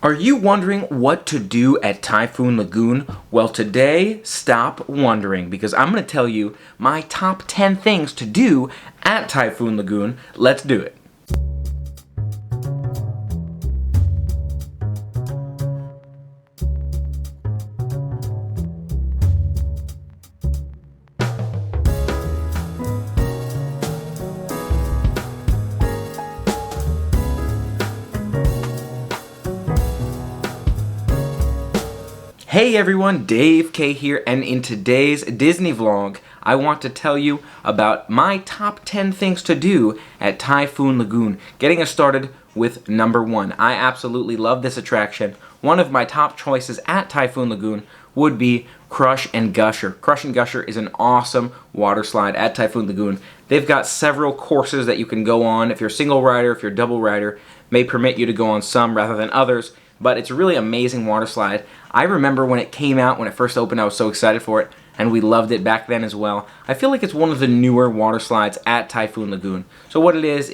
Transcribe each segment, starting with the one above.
Are you wondering what to do at Typhoon Lagoon? Well, today, stop wondering, because I'm going to tell you my top 10 things to do at Typhoon Lagoon. Let's do it. Hey everyone, Dave K here, and in today's Disney vlog, I want to tell you about my top 10 things to do at Typhoon Lagoon. Getting us started with number 1. I absolutely love this attraction. One of my top choices at Typhoon Lagoon would be Crush and Gusher. Crush and Gusher is an awesome water slide at Typhoon Lagoon. They've got several courses that you can go on. If you're a single rider, if you're a double rider, may permit you to go on some rather than others. But it's a really amazing water slide. I remember when it came out, when it first opened, I was so excited for it, and we loved it back then as well. I feel like it's one of the newer water slides at Typhoon Lagoon. So what it is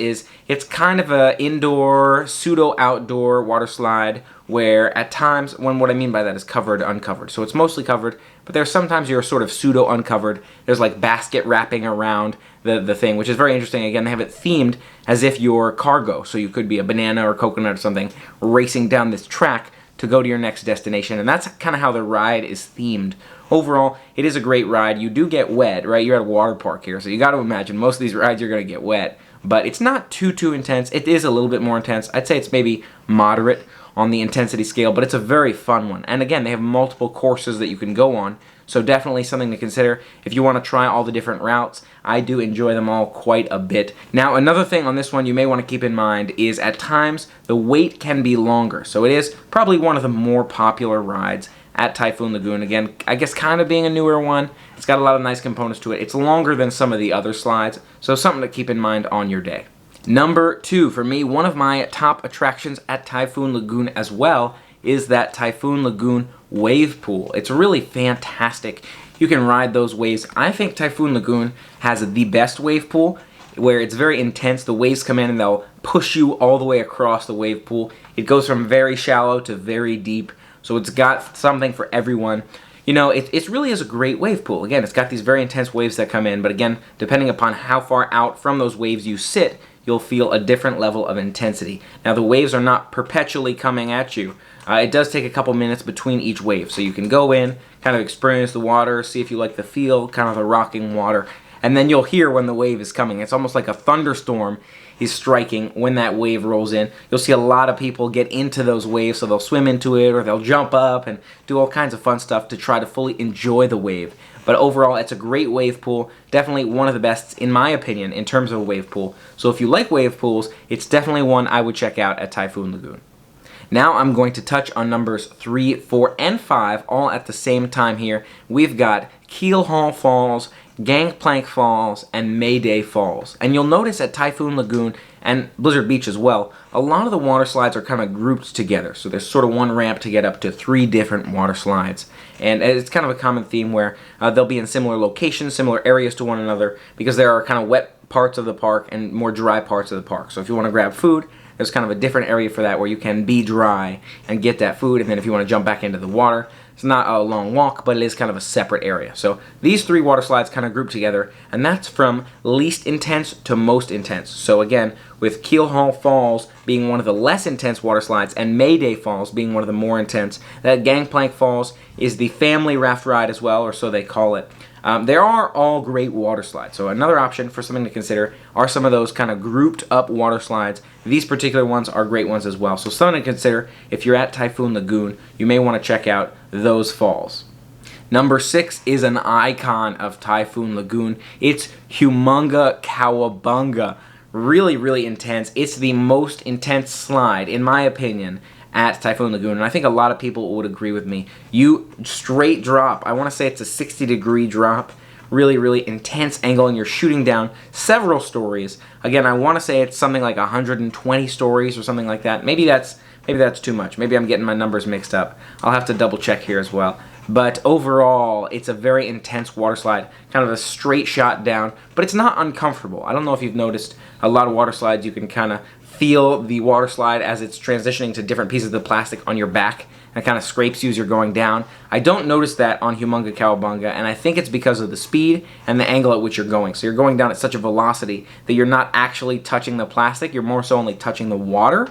it's kind of a indoor, pseudo-outdoor water slide where at times, what I mean by that is covered, uncovered. So it's mostly covered, but there's sometimes you're sort of pseudo-uncovered. There's like basket wrapping around the thing, which is very interesting. Again, they have it themed as if you're cargo. So you could be a banana or coconut or something racing down this track to go to your next destination, and that's kind of how the ride is themed. Overall, it is a great ride. You do get wet, right? You're at a water park here, so you got to imagine most of these rides you're going to get wet, but it's not too intense. It is a little bit more intense. I'd say it's maybe moderate on the intensity scale, but it's a very fun one. And again, they have multiple courses that you can go on, so definitely something to consider if you want to try all the different routes. I do enjoy them all quite a bit. Now, another thing on this one you may want to keep in mind is at times the wait can be longer. So it is probably one of the more popular rides at Typhoon Lagoon. Again, I guess kind of being a newer one, it's got a lot of nice components to it. It's longer than some of the other slides, so something to keep in mind on your day. Number 2, for me, one of my top attractions at Typhoon Lagoon as well is that Typhoon Lagoon wave pool. It's really fantastic. You can ride those waves. I think Typhoon Lagoon has the best wave pool, where it's very intense. The waves come in and they'll push you all the way across the wave pool. It goes from very shallow to very deep, so it's got something for everyone. You know, it really is a great wave pool. Again, it's got these very intense waves that come in, but again, depending upon how far out from those waves you sit, you'll feel a different level of intensity. Now, the waves are not perpetually coming at you. It does take a couple minutes between each wave, so you can go in, kind of experience the water, see if you like the feel, kind of the rocking water, and then you'll hear when the wave is coming. It's almost like a thunderstorm is striking when that wave rolls in. You'll see a lot of people get into those waves, so they'll swim into it or they'll jump up and do all kinds of fun stuff to try to fully enjoy the wave. But overall, it's a great wave pool. Definitely one of the best, in my opinion, in terms of a wave pool. So if you like wave pools, it's definitely one I would check out at Typhoon Lagoon. Now I'm going to touch on numbers 3, 4, and 5 all at the same time here. We've got Keel Hall Falls, Gangplank Falls, and Mayday Falls. And you'll notice at Typhoon Lagoon and Blizzard Beach as well, a lot of the water slides are kind of grouped together. So there's sort of one ramp to get up to 3 different water slides. And it's kind of a common theme where they'll be in similar locations, similar areas to one another, because there are kind of wet parts of the park and more dry parts of the park. So if you want to grab food, there's kind of a different area for that where you can be dry and get that food, and then if you want to jump back into the water, it's not a long walk, but it is kind of a separate area. So these 3 water slides kind of group together, and that's from least intense to most intense. So again, with Keel Hall Falls being one of the less intense water slides and Mayday Falls being one of the more intense, that Gangplank Falls is the family raft ride as well, or so they call it. They are all great water slides. So another option for something to consider are some of those kind of grouped up water slides. These particular ones are great ones as well. So something to consider if you're at Typhoon Lagoon, you may want to check out those falls. Number 6 is an icon of Typhoon Lagoon. It's Humunga Kowabunga. Really intense. It's the most intense slide, in my opinion, at Typhoon Lagoon, and I think a lot of people would agree with me. You straight drop, I want to say it's a 60-degree drop, really intense angle, and you're shooting down several stories. Again, I want to say it's something like 120 stories or something like that. Maybe that's too much. Maybe I'm getting my numbers mixed up. I'll have to double check here as well. But overall, it's a very intense water slide, kind of a straight shot down, but it's not uncomfortable. I don't know if you've noticed a lot of water slides, you can kind of feel the water slide as it's transitioning to different pieces of the plastic on your back, and it kind of scrapes you as you're going down. I don't notice that on Humunga Kowabunga, and I think it's because of the speed and the angle at which you're going. So you're going down at such a velocity that you're not actually touching the plastic, you're more so only touching the water.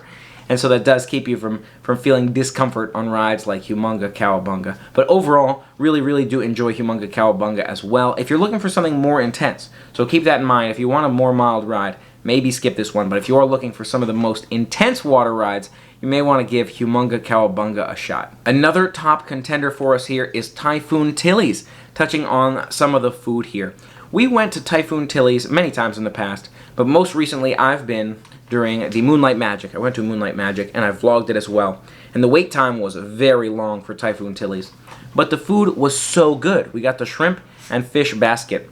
And so that does keep you from feeling discomfort on rides like Humunga Kowabunga. But overall, really do enjoy Humunga Kowabunga as well if you're looking for something more intense. So keep that in mind. If you want a more mild ride, maybe skip this one. But if you are looking for some of the most intense water rides, you may want to give Humunga Kowabunga a shot. Another top contender for us here is Typhoon Tilly's, touching on some of the food here. We went to Typhoon Tilly's many times in the past, but most recently I've been during the Moonlight Magic. I went to Moonlight Magic and I vlogged it as well. And the wait time was very long for Typhoon Tilly's. But the food was so good. We got the shrimp and fish basket.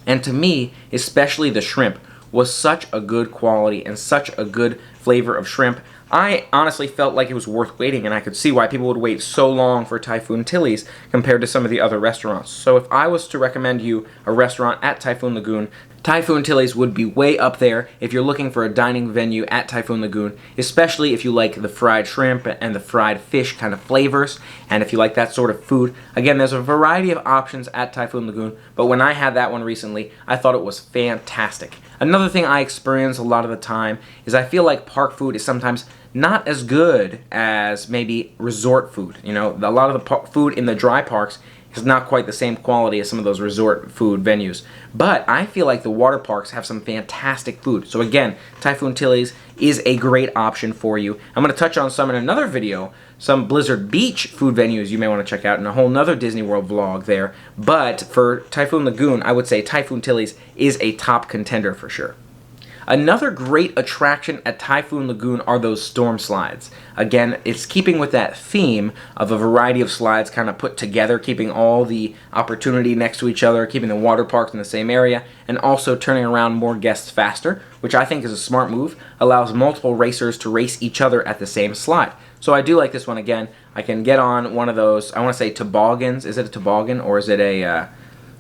And to me, especially the shrimp, was such a good quality and such a good flavor of shrimp. I honestly felt like it was worth waiting, and I could see why people would wait so long for Typhoon Tilly's compared to some of the other restaurants. So if I was to recommend you a restaurant at Typhoon Lagoon, Typhoon Tilly's would be way up there if you're looking for a dining venue at Typhoon Lagoon, especially if you like the fried shrimp and the fried fish kind of flavors, and if you like that sort of food. Again, there's a variety of options at Typhoon Lagoon, but when I had that one recently, I thought it was fantastic. Another thing I experience a lot of the time is I feel like park food is sometimes not as good as maybe resort food. You know, a lot of the food in the dry parks is not quite the same quality as some of those resort food venues. But I feel like the water parks have some fantastic food. So again, Typhoon Tilly's is a great option for you. I'm going to touch on some in another video, some Blizzard Beach food venues you may want to check out in a whole nother Disney World vlog there. But for Typhoon Lagoon, I would say Typhoon Tilly's is a top contender for sure. Another great attraction at Typhoon Lagoon are those storm slides. Again, it's keeping with that theme of a variety of slides kind of put together, keeping all the opportunity next to each other, keeping the water parks in the same area, and also turning around more guests faster, which I think is a smart move, allows multiple racers to race each other at the same slide. So I do like this one. Again, I can get on one of those, I want to say toboggans. Is it a toboggan or is it a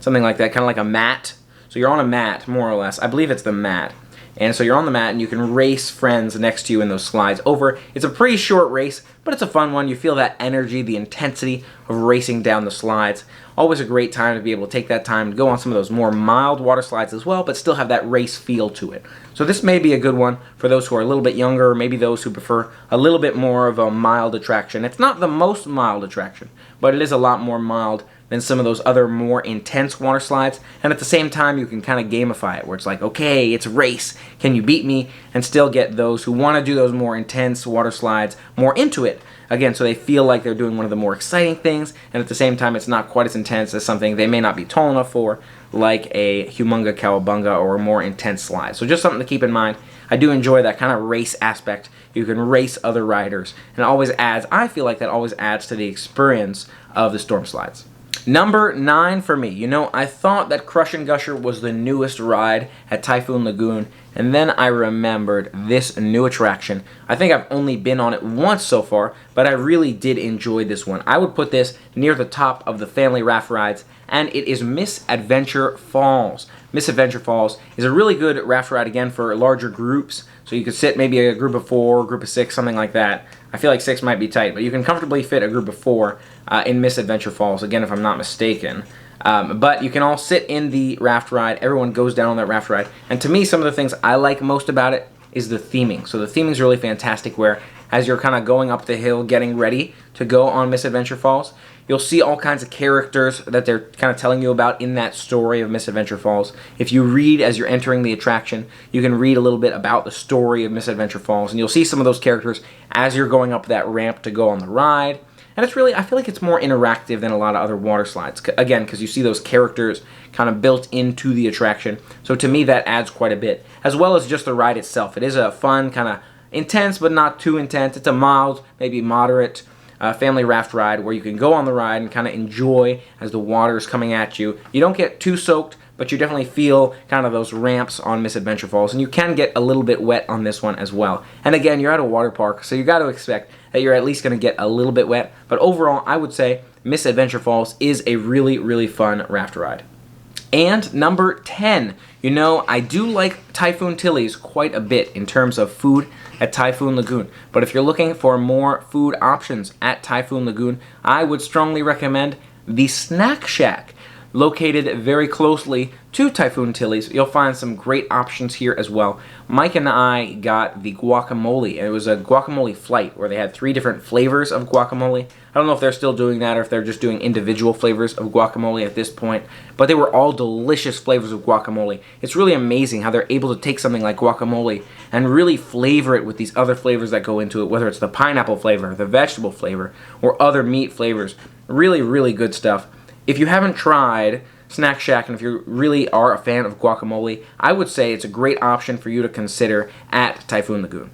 something like that, kind of like a mat? So you're on a mat, more or less. I believe it's the mat. And so you're on the mat and you can race friends next to you in those slides over. It's a pretty short race, but it's a fun one. You feel that energy, the intensity of racing down the slides. Always a great time to be able to take that time to go on some of those more mild water slides as well, but still have that race feel to it. So this may be a good one for those who are a little bit younger, or maybe those who prefer a little bit more of a mild attraction. It's not the most mild attraction, but it is a lot more mild than some of those other more intense water slides, and at the same time you can kind of gamify it where it's like, okay, it's a race, can you beat me, and still get those who want to do those more intense water slides more into it, again, so they feel like they're doing one of the more exciting things, and at the same time it's not quite as intense as something they may not be tall enough for, like a Humunga Kowabunga or a more intense slide. So just something to keep in mind. I do enjoy that kind of race aspect. You can race other riders, and it always adds, I feel like that always adds to the experience of the storm slides. Number 9 for me. You know, I thought that Crush and Gusher was the newest ride at Typhoon Lagoon, and then I remembered this new attraction. I think I've only been on it once so far, but I really did enjoy this one. I would put this near the top of the family raft rides, and it is Misadventure Falls. Misadventure Falls is a really good raft ride, again, for larger groups. So you could sit maybe a group of 4, group of 6, something like that. I feel like 6 might be tight, but you can comfortably fit a group of 4 in Misadventure Falls, again, if I'm not mistaken. But you can all sit in the raft ride. Everyone goes down on that raft ride. And to me, some of the things I like most about it is the theming. So the theming is really fantastic, where as you're kind of going up the hill, getting ready to go on Misadventure Falls, you'll see all kinds of characters that they're kind of telling you about in that story of Misadventure Falls. If you read as you're entering the attraction, you can read a little bit about the story of Misadventure Falls, and you'll see some of those characters as you're going up that ramp to go on the ride. And it's really, I feel like it's more interactive than a lot of other water slides. Again, because you see those characters kind of built into the attraction. So to me, that adds quite a bit, as well as just the ride itself. It is a fun, kind of intense, but not too intense. It's a mild, maybe moderate family raft ride where you can go on the ride and kind of enjoy as the water is coming at you. You don't get too soaked, but you definitely feel kind of those ramps on Misadventure Falls, and you can get a little bit wet on this one as well. And again, you're at a water park, so you got to expect that you're at least going to get a little bit wet, but overall, I would say Misadventure Falls is a really, really fun raft ride. And number 10, you know, I do like Typhoon Tilly's quite a bit in terms of food at Typhoon Lagoon. But if you're looking for more food options at Typhoon Lagoon, I would strongly recommend the Snack Shack. Located very closely to Typhoon Tilly's, you'll find some great options here as well. Mike and I got the guacamole, and it was a guacamole flight where they had 3 different flavors of guacamole. I don't know if they're still doing that or if they're just doing individual flavors of guacamole at this point, but they were all delicious flavors of guacamole. It's really amazing how they're able to take something like guacamole and really flavor it with these other flavors that go into it, whether it's the pineapple flavor, the vegetable flavor, or other meat flavors. Really, really good stuff. If you haven't tried Snack Shack, and if you really are a fan of guacamole, I would say it's a great option for you to consider at Typhoon Lagoon.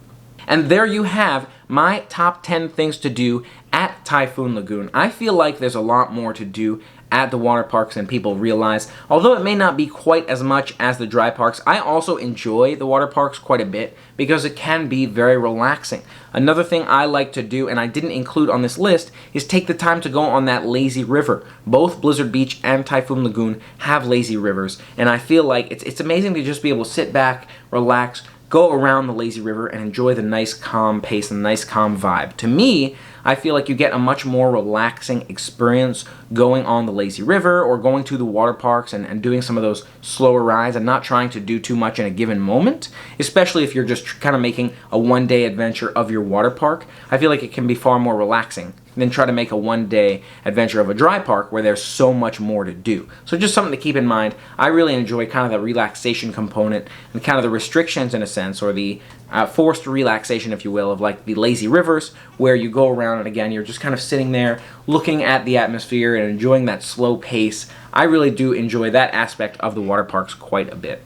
And there you have my top 10 things to do at Typhoon Lagoon. I feel like there's a lot more to do at the water parks than people realize. Although it may not be quite as much as the dry parks, I also enjoy the water parks quite a bit because it can be very relaxing. Another thing I like to do, and I didn't include on this list, is take the time to go on that lazy river. Both Blizzard Beach and Typhoon Lagoon have lazy rivers, and I feel like it's amazing to just be able to sit back, relax, go around the lazy river, and enjoy the nice calm pace and nice calm vibe. To me, I feel like you get a much more relaxing experience going on the lazy river or going to the water parks and doing some of those slower rides and not trying to do too much in a given moment, especially if you're just kind of making a one-day adventure of your water park. I feel like it can be far more relaxing than try to make a one-day adventure of a dry park where there's so much more to do. So just something to keep in mind. I really enjoy kind of the relaxation component and kind of the restrictions in a sense, or the forced relaxation, if you will, of like the lazy rivers where you go around and again you're just kind of sitting there looking at the atmosphere and enjoying that slow pace. I really do enjoy that aspect of the water parks quite a bit.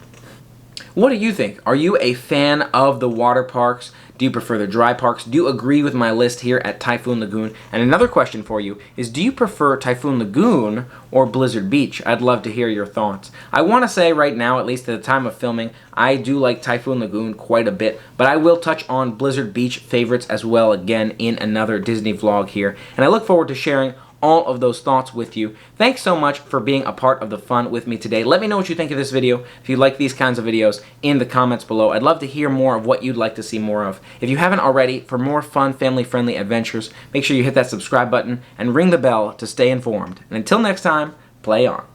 What do you think? Are you a fan of the water parks? Do you prefer the dry parks? Do you agree with my list here at Typhoon Lagoon? And another question for you is, do you prefer Typhoon Lagoon or Blizzard Beach? I'd love to hear your thoughts. I want to say right now, at least at the time of filming, I do like Typhoon Lagoon quite a bit, but I will touch on Blizzard Beach favorites as well again in another Disney vlog here. And I look forward to sharing all of those thoughts with you. Thanks so much for being a part of the fun with me today. Let me know what you think of this video, if you like these kinds of videos, in the comments below. I'd love to hear more of what you'd like to see more of. If you haven't already, for more fun, family-friendly adventures, make sure you hit that subscribe button and ring the bell to stay informed. And until next time, play on.